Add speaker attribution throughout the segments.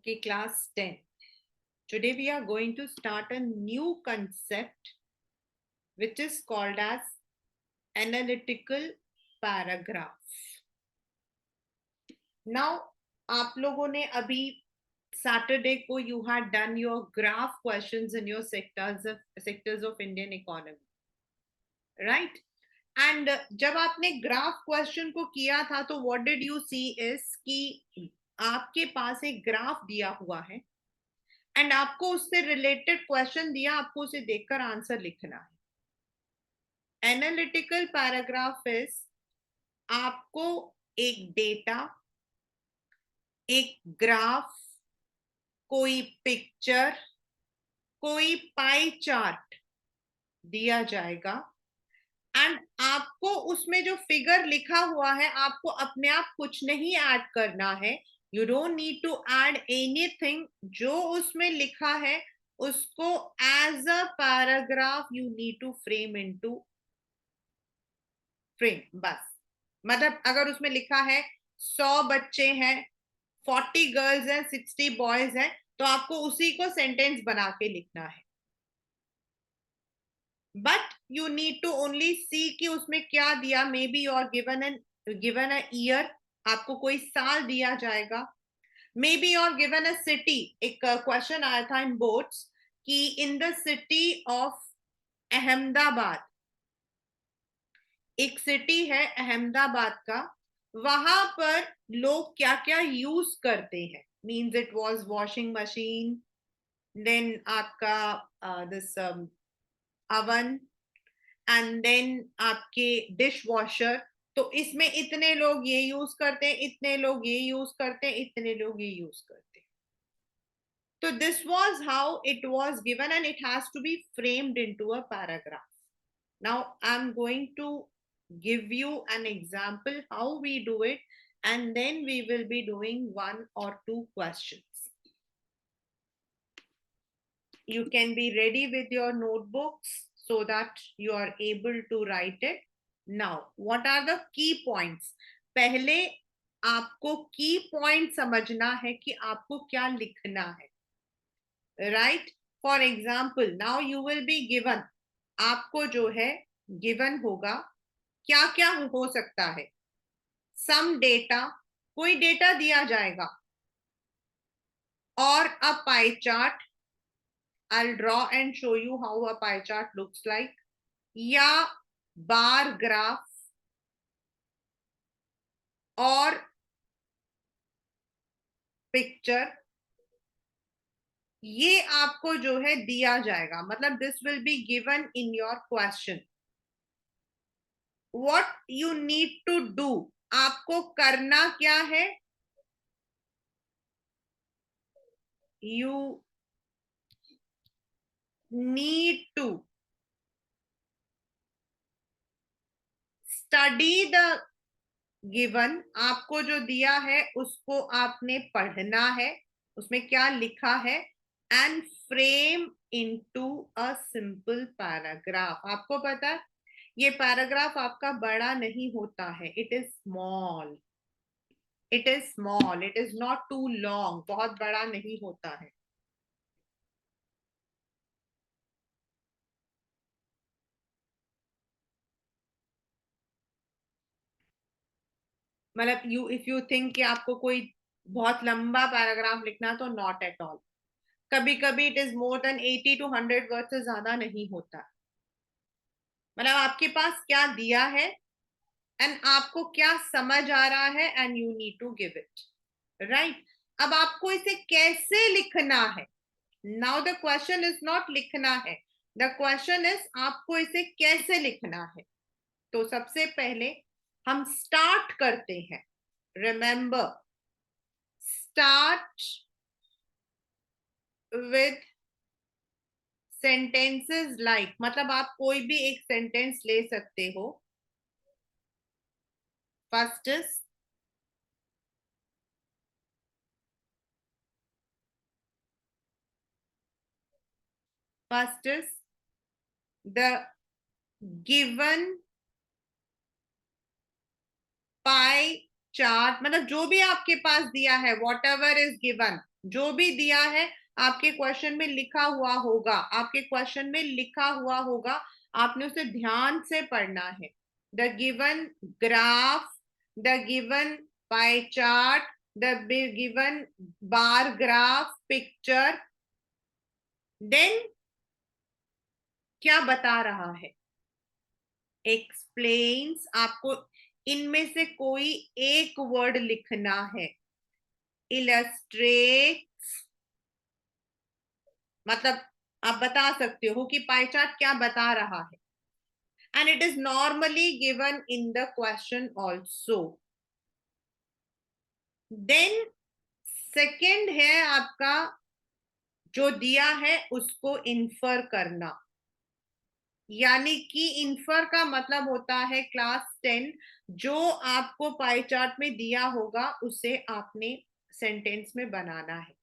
Speaker 1: Okay, class 10. Today we are going to start a new concept which is called as analytical paragraph. Now, आप लोगों ने अभी Saturday को you had done your graph questions in your sectors of Indian economy, right? And जब आपने graph question को किया था तो what did you see is कि आपके पास एक ग्राफ दिया हुआ है एंड आपको उससे रिलेटेड क्वेश्चन दिया, आपको उसे देखकर आंसर लिखना है. एनालिटिकल पैराग्राफ इज आपको एक डेटा, एक ग्राफ, कोई पिक्चर, कोई पाई चार्ट दिया जाएगा एंड आपको उसमें जो फिगर लिखा हुआ है आपको अपने आप कुछ नहीं ऐड करना है. You don't need to add anything. जो उसमें लिखा है उसको as a paragraph you need to frame into frame. बस मतलब अगर उसमें लिखा है 100 बच्चे हैं, 40 गर्ल्स हैं, 60 बॉयज हैं, तो आपको उसी को सेंटेंस बना के लिखना है. But you need to only see कि उसमें क्या दिया. मे बी और गिवन अ ईयर, आपको कोई साल दिया जाएगा. मे बी और गिवन अ सिटी. एक क्वेश्चन आया था इन बोर्ड्स कि in the city of Ahmedabad, एक सिटी है अहमदाबाद का, वहां पर लोग क्या क्या यूज करते हैं. Means it was washing machine, then आपका दिस अवन, एंड देन आपके डिश वॉशर. तो इसमें इतने लोग ये यूज करते हैं, इतने लोग ये यूज करते हैं, इतने लोग ये यूज करते हैं. तो this was how it was given and it has to be framed into a paragraph. Now I'm going to give you an example how we do it, and then we will be doing one or two questions. You can be ready with your notebooks so that you are able to write it. Now, what are the key points? पहले आपको की point समझना है कि आपको क्या लिखना है. Right? For example, now you will be given. आपको जो है गिवन होगा, क्या क्या हो सकता है. सम डेटा, कोई डेटा दिया जाएगा, और a pie chart. I'll draw and show you how a pie chart looks like. या बार ग्राफ और पिक्चर, ये आपको जो है दिया जाएगा. मतलब this will be given in your question. What you need to do, आपको करना क्या है. You need to study the given. आपको जो दिया है उसको आपने पढ़ना है, उसमें क्या लिखा है, and frame into a simple paragraph. आपको पता है ये पैराग्राफ आपका बड़ा नहीं होता है. It is small, it is small, it is not too long. बहुत बड़ा नहीं होता है. मतलब यू इफ यू थिंक कि आपको कोई बहुत लंबा पैराग्राफ लिखना, तो नॉट एट ऑल. कभी कभी it is more than 80 to 100 word से ज्यादा नहीं होता. मतलब आपके पास क्या दिया है एंड आपको क्या समझ आ रहा है and you need to give it. Right? अब आपको इसे कैसे लिखना है. Now the question is not लिखना है, द क्वेश्चन इज आपको इसे कैसे लिखना है. तो सबसे पहले हम स्टार्ट करते हैं. Remember, start with sentences like. मतलब आप कोई भी एक सेंटेंस ले सकते हो. First is the given pie chart. मतलब जो भी आपके पास दिया है, वॉट एवर इज गिवन, जो भी दिया है आपके क्वेश्चन में लिखा हुआ होगा, आपके क्वेश्चन में लिखा हुआ होगा, आपने उसे ध्यान से पढ़ना है. The given graph, the given pie chart, the given bar graph picture, then क्या बता रहा है, एक्सप्लेन्स. आपको इनमें से कोई एक वर्ड लिखना है. इलस्ट्रेट, मतलब आप बता सकते हो कि पाई चार्ट क्या बता रहा है. And it is normally given in the question also. Then second है आपका, जो दिया है उसको इन्फर करना. यानी कि इन्फर का मतलब होता है क्लास 10, जो आपको पाई चार्ट में दिया होगा उसे आपने सेंटेंस में बनाना है.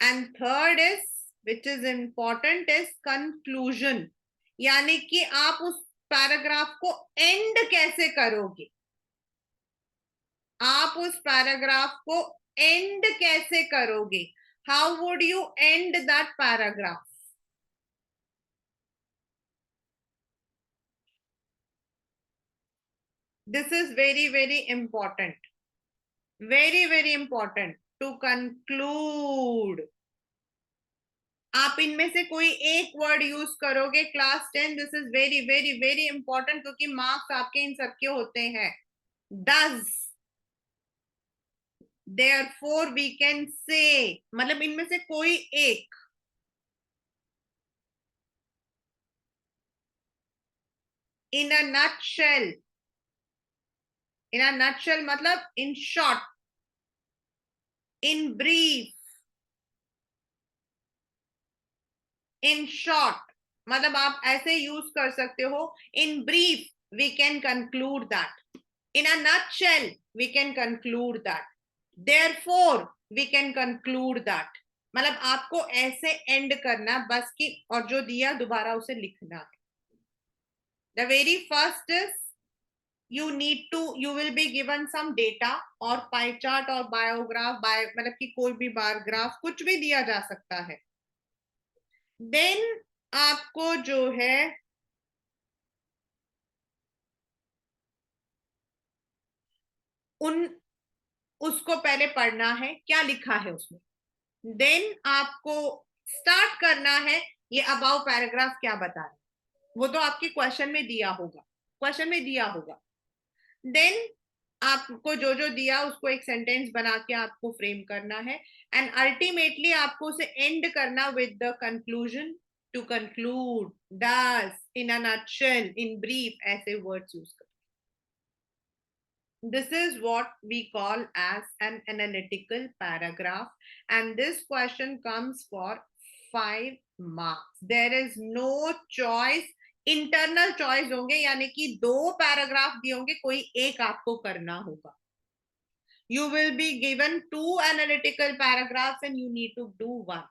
Speaker 1: And third is, which is important, is conclusion. यानी कि आप उस पैराग्राफ को एंड कैसे करोगे, आप उस पैराग्राफ को एंड कैसे करोगे, how would you end that paragraph. This is very very important, very very important to conclude. आप इनमें से कोई एक वर्ड यूज करोगे class 10. This is very very very important, क्योंकि मार्क्स आपके इन सबके होते हैं. Does, therefore we can say, मतलब इनमें से कोई एक. इन a nutshell, in a nutshell मतलब in short, in brief, in short, मतलब आप ऐसे यूज कर सकते हो. In brief we can conclude that. In a nutshell we can conclude that. Therefore we can conclude that. मतलब आपको ऐसे एंड करना बस की, और जो दिया दोबारा उसे लिखना है. The very first is, you need to, you will be given some data, और पाई चार्ट और बायोग्राफ, मतलब कि कोई भी बार ग्राफ कुछ भी दिया जा सकता है. देन आपको जो है उन उसको पहले पढ़ना है क्या लिखा है उसमें. देन आपको स्टार्ट करना है, ये अबाउ पैराग्राफ क्या बता रहे, वो तो आपके क्वेश्चन में दिया होगा, क्वेश्चन में दिया होगा. देन आपको जो जो दिया उसको एक सेंटेंस बना के आपको फ्रेम करना है. एंड अल्टीमेटली आपको उसे एंड करना with the conclusion. To conclude, thus, in a nutshell, in brief, ऐसे वर्ड्स यूज कर. This is what we call as an analytical paragraph, and this question comes for 5 marks. There is no choice. Internal choice होंगे, यानी कि 2 paragraph दिए होंगे, कोई एक आपको करना होगा. You will be given 2 analytical paragraphs and you need to do one.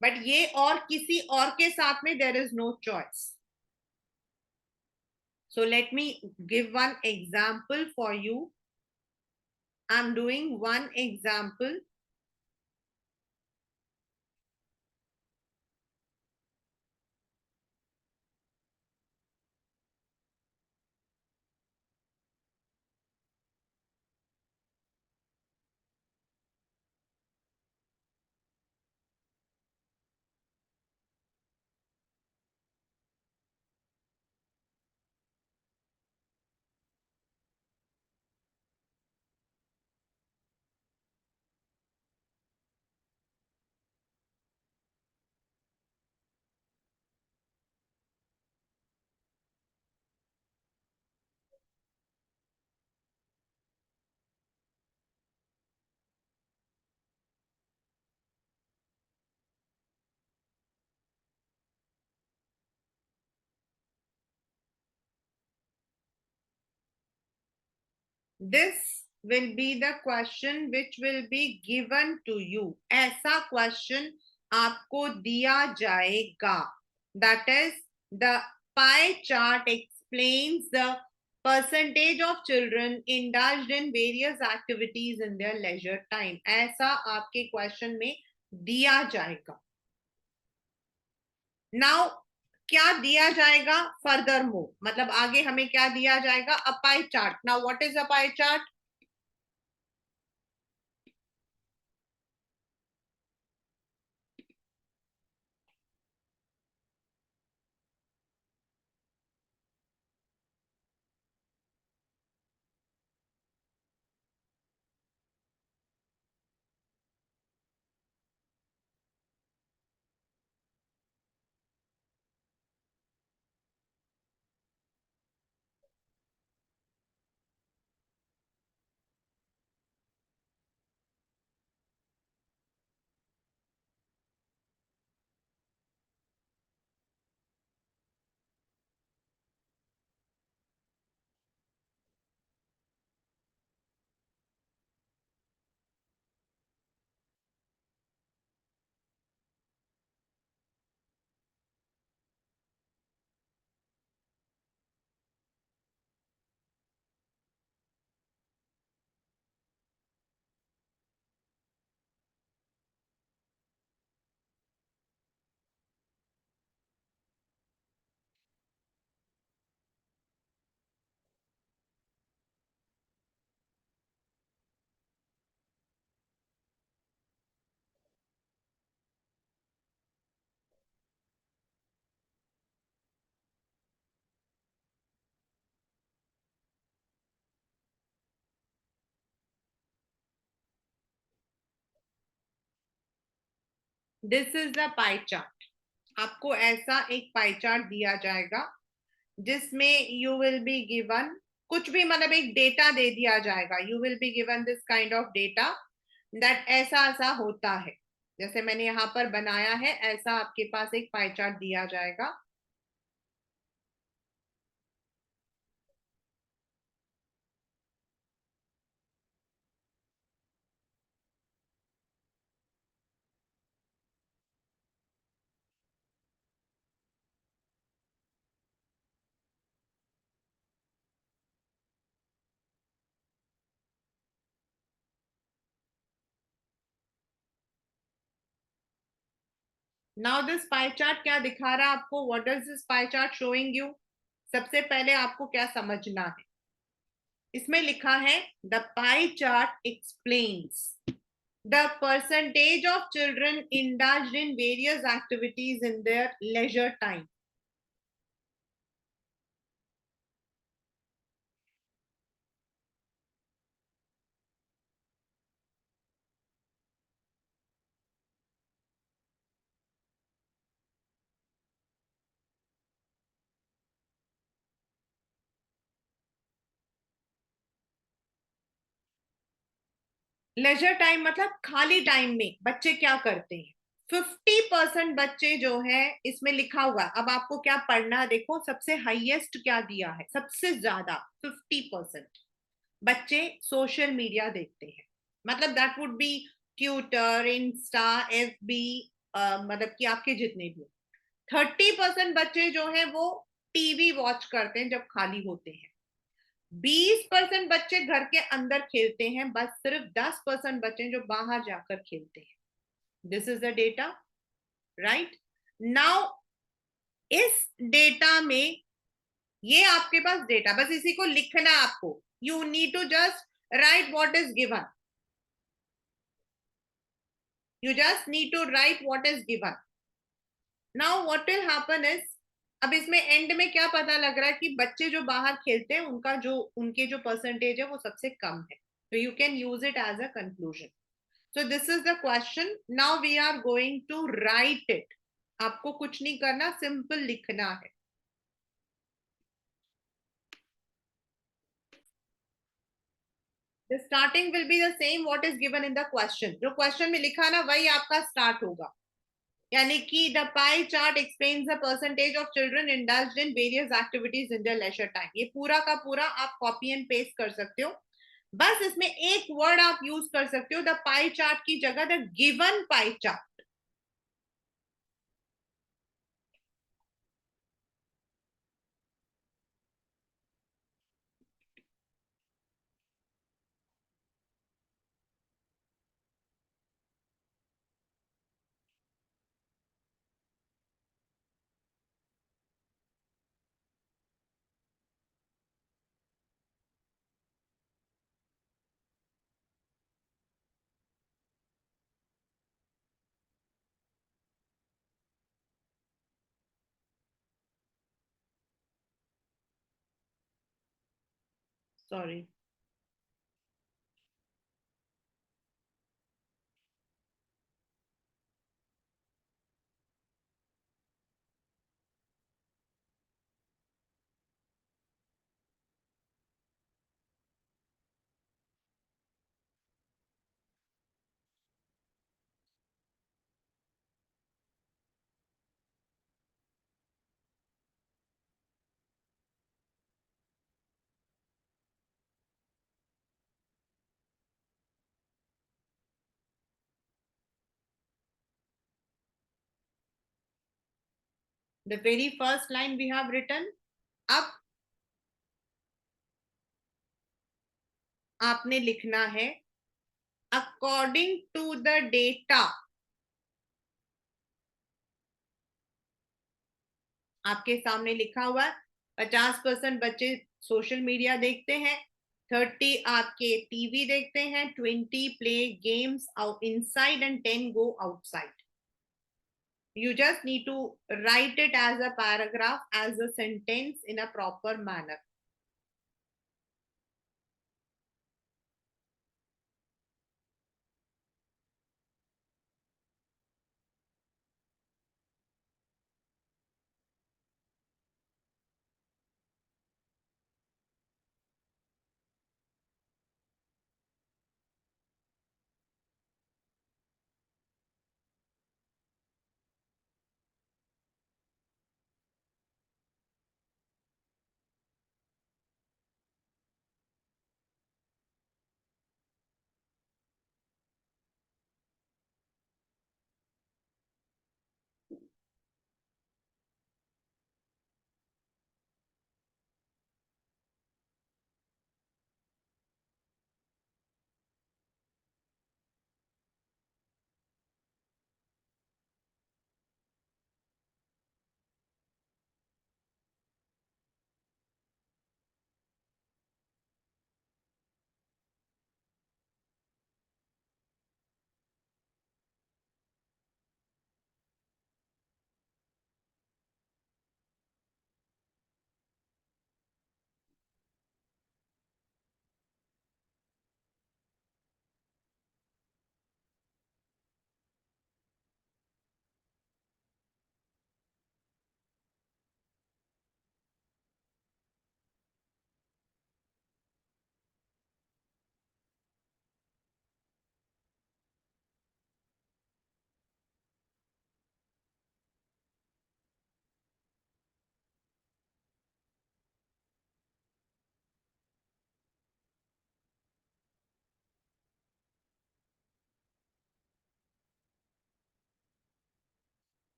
Speaker 1: But ये और किसी और के साथ में there is no choice. So let me give one example for you. I'm doing one example. This will be the question which will be given to you. ऐसा question आपको दिया जाएगा. That is, the pie chart explains the percentage of children indulged in various activities in their leisure time, ऐसा आपके question में दिया जाएगा. Now क्या दिया जाएगा फर्दर मूव, मतलब आगे हमें क्या दिया जाएगा, a pie chart. Now what is a pie chart? This is the pie chart. आपको ऐसा एक पाई चार्ट दिया जाएगा जिसमें यू विल बी गिवन कुछ भी, मतलब एक डेटा दे दिया जाएगा. You will be given this kind of data that ऐसा ऐसा होता है, जैसे मैंने यहां पर बनाया है, ऐसा आपके पास एक पाई चार्ट दिया जाएगा. नाउ दिस पाई चार्ट क्या दिखा रहा है आपको, what does this pie chart showing you? सबसे पहले आपको क्या समझना है, इसमें लिखा है the pie chart explains the percentage of children indulged in various activities in their leisure time. Leisure time मतलब खाली टाइम में बच्चे क्या करते हैं. 50% बच्चे जो है इसमें लिखा हुआ है. अब आपको क्या पढ़ना है, देखो सबसे हाईएस्ट क्या दिया है, सबसे ज्यादा 50% बच्चे सोशल मीडिया देखते हैं. मतलब that would be Twitter, Insta, F B, मतलब कि आपके जितने भी. 30% बच्चे जो है वो टीवी वॉच करते हैं जब खाली होते हैं. 20% बच्चे घर के अंदर खेलते हैं, बस सिर्फ 10% बच्चे जो बाहर जाकर खेलते हैं. This is the data, right. Now इस डेटा में, ये आपके पास डेटा, बस इसी को लिखना है आपको. You need to just write what is given. You just need to write what is given. Now what will happen is, अब इसमें एंड में क्या पता लग रहा है कि बच्चे जो बाहर खेलते हैं उनका जो उनके जो परसेंटेज है वो सबसे कम है. तो you can use it as a conclusion. So this is the question. Now we are going to write it. आपको कुछ नहीं करना, सिंपल लिखना है. The starting will be the same what is given in the question. जो question में लिखा ना वही आपका स्टार्ट होगा. यानी कि the pie chart explains the percentage of children indulged in various activities in their leisure time. ये पूरा का पूरा आप कॉपी एंड पेस्ट कर सकते हो. बस इसमें एक वर्ड आप यूज कर सकते हो द पाई चार्ट की जगह, the given pie chart. Sorry. The very first line we have written. अब आपने लिखना है अकॉर्डिंग टू द डेटा। आपके सामने लिखा हुआ है 50% बच्चे सोशल मीडिया देखते हैं, 30 आपके टीवी देखते हैं, 20 play games inside and 10 go outside. You just need to write it as a paragraph, as a sentence in a proper manner.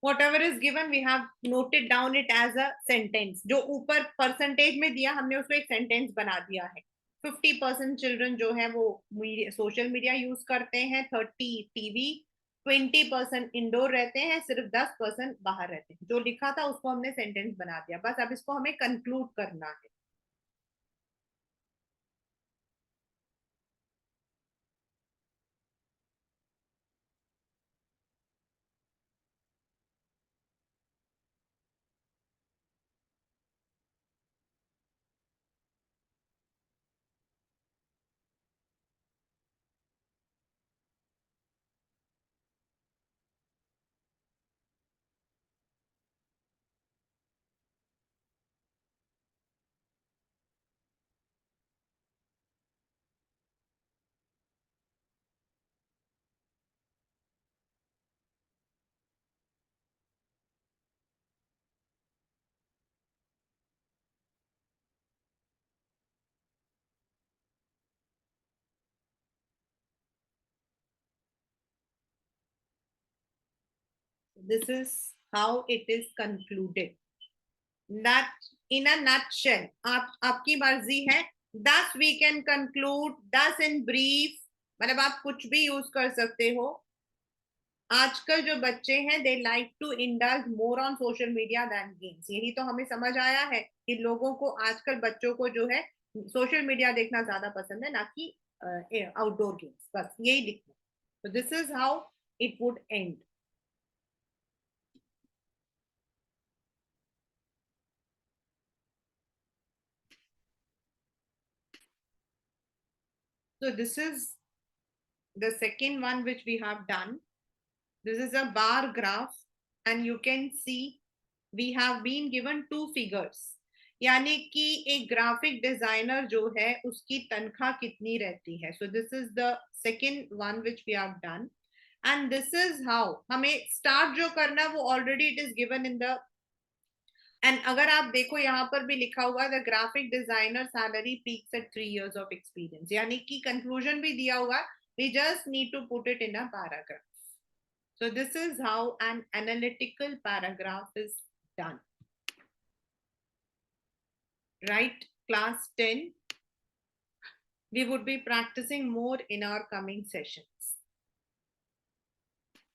Speaker 1: Whatever is given, we have noted down it as a sentence. जो ऊपर percentage में दिया हमने उसको एक sentence बना दिया है। 50% चिल्ड्रन जो है वो सोशल मीडिया यूज करते हैं, 30 टीवी, 20% इंडोर रहते हैं, सिर्फ 10% बाहर रहते हैं। जो लिखा था उसको हमने सेंटेंस बना दिया, बस अब इसको हमें कंक्लूड करना है। This is how it is concluded. That in a nutshell, आपकी मर्जी है। 10 we can conclude, 10 in brief, मतलब आप कुछ भी यूज कर सकते हो। आजकल जो बच्चे हैं they like to indulge more on social media than games. यही तो हमें समझ आया है कि लोगों को आजकल बच्चों को जो है सोशल मीडिया देखना ज्यादा पसंद है, ना कि आउटडोर गेम्स। बस यही लिखना। तो this is how it would and. So this is the second one which we have done. This is a bar graph, and you can see we have been given two figures. यानी कि एक graphic designer जो है उसकी तनख्वाह कितनी रहती है. So this is the second one which we have done, and this is how हमें start जो करना है वो already it is given in the. And अगर आप देखो यहाँ पर भी लिखा हुआ है the graphic designer salary peaks at 3 years of experience, यानी कि कंक्लूजन भी दिया हुआ है. We just need to put it in a paragraph. So this is how an analytical paragraph is done. Right, class 10, we would be practicing more in our coming sessions.